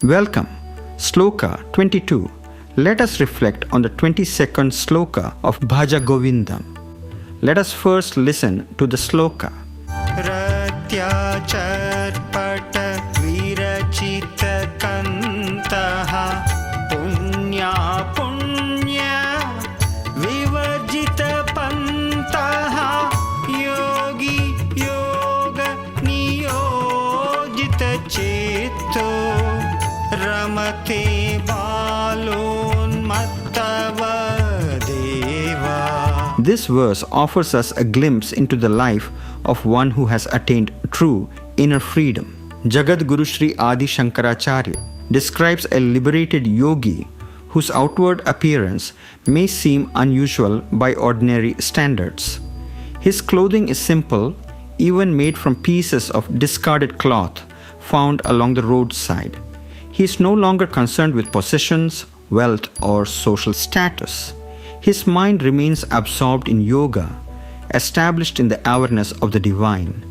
Welcome, Sloka 22. Let us reflect on the 22nd Sloka of Bhaja Govindam. Let us first listen to the Sloka. Rathya Charpata Viracita Kanthaḥ Punya Punya Vivarjita Pantaḥ Yogi Yoga Niyojita Chitto Ramate Balon Mattava Deva. This verse offers us a glimpse into the life of one who has attained true inner freedom. Jagadguru Adi Shankaracharya describes a liberated yogi whose outward appearance may seem unusual by ordinary standards. His clothing is simple, even made from pieces of discarded cloth found along the roadside. He is no longer concerned with possessions, wealth, or social status. His mind remains absorbed in yoga, established in the awareness of the divine.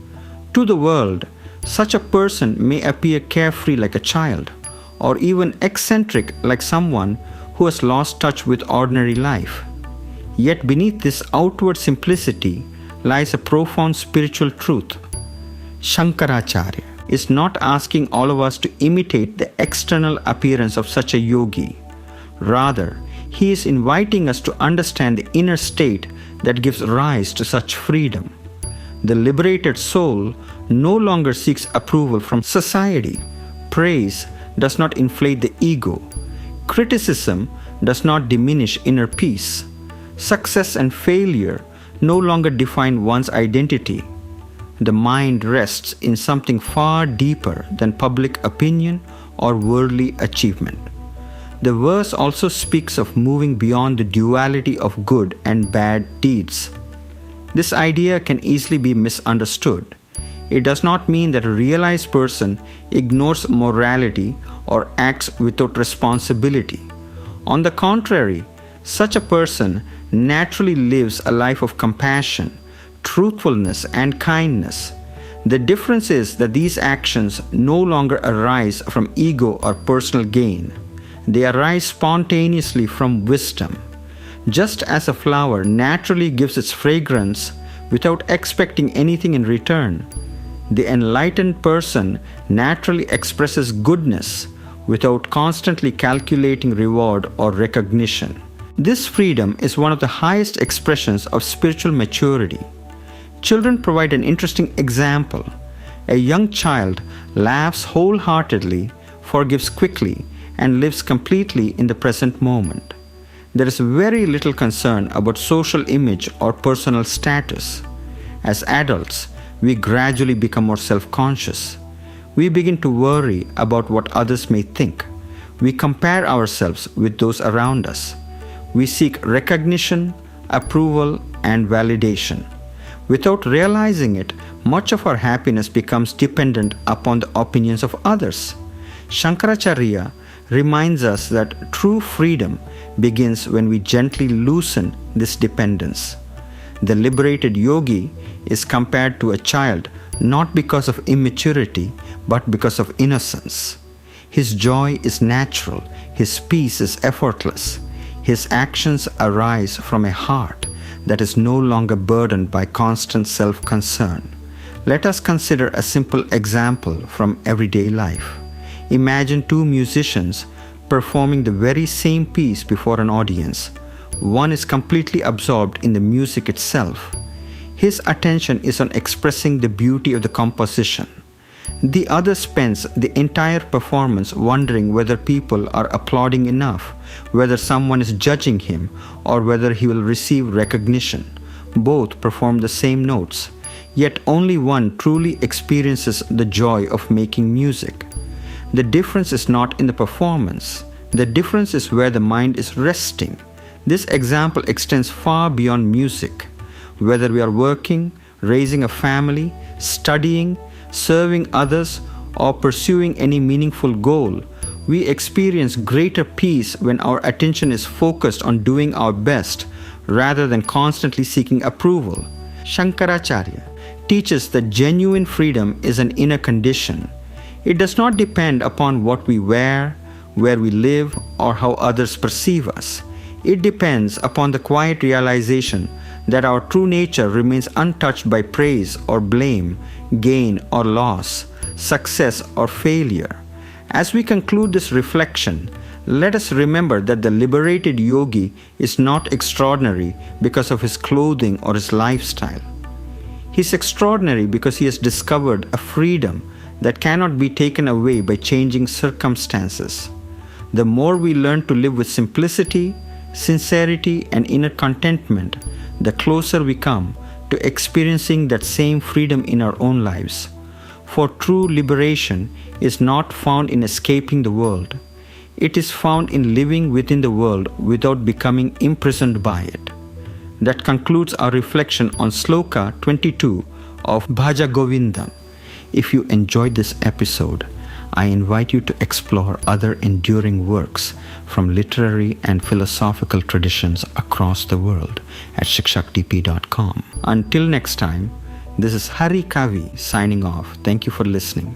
To the world, such a person may appear carefree like a child, or even eccentric like someone who has lost touch with ordinary life. Yet beneath this outward simplicity lies a profound spiritual truth. Shankaracharya is not asking all of us to imitate the external appearance of such a yogi. Rather, he is inviting us to understand the inner state that gives rise to such freedom. The liberated soul no longer seeks approval from society. Praise does not inflate the ego. Criticism does not diminish inner peace. Success and failure no longer define one's identity. The mind rests in something far deeper than public opinion or worldly achievement. The verse also speaks of moving beyond the duality of good and bad deeds. This idea can easily be misunderstood. It does not mean that a realized person ignores morality or acts without responsibility. On the contrary, such a person naturally lives a life of compassion, truthfulness, and kindness. The difference is that these actions no longer arise from ego or personal gain. They arise spontaneously from wisdom. Just as a flower naturally gives its fragrance without expecting anything in return, the enlightened person naturally expresses goodness without constantly calculating reward or recognition. This freedom is one of the highest expressions of spiritual maturity. Children provide an interesting example. A young child laughs wholeheartedly, forgives quickly, and lives completely in the present moment. There is very little concern about social image or personal status. As adults, we gradually become more self-conscious. We begin to worry about what others may think. We compare ourselves with those around us. We seek recognition, approval, and validation. Without realizing it, much of our happiness becomes dependent upon the opinions of others. Shankaracharya reminds us that true freedom begins when we gently loosen this dependence. The liberated yogi is compared to a child not because of immaturity but because of innocence. His joy is natural, his peace is effortless. His actions arise from a heart that is no longer burdened by constant self-concern. Let us consider a simple example from everyday life. Imagine two musicians performing the very same piece before an audience. One is completely absorbed in the music itself. His attention is on expressing the beauty of the composition. The other spends the entire performance wondering whether people are applauding enough, whether someone is judging him, or whether he will receive recognition. Both perform the same notes, yet only one truly experiences the joy of making music. The difference is not in the performance. The difference is where the mind is resting. This example extends far beyond music. Whether we are working, raising a family, studying, serving others, or pursuing any meaningful goal, we experience greater peace when our attention is focused on doing our best rather than constantly seeking approval. Shankaracharya teaches that genuine freedom is an inner condition. It does not depend upon what we wear, where we live, or how others perceive us. It depends upon the quiet realization that our true nature remains untouched by praise or blame, gain or loss, success or failure. As we conclude this reflection, let us remember that the liberated yogi is not extraordinary because of his clothing or his lifestyle. He is extraordinary because he has discovered a freedom that cannot be taken away by changing circumstances. The more we learn to live with simplicity, sincerity, and inner contentment, the closer we come to experiencing that same freedom in our own lives. For true liberation is not found in escaping the world. It is found in living within the world without becoming imprisoned by it. That concludes our reflection on Sloka 22 of Bhaja Govindam. If you enjoyed this episode, I invite you to explore other enduring works from literary and philosophical traditions across the world at shikshakdp.com. Until next time, this is Hari Kavi signing off. Thank you for listening.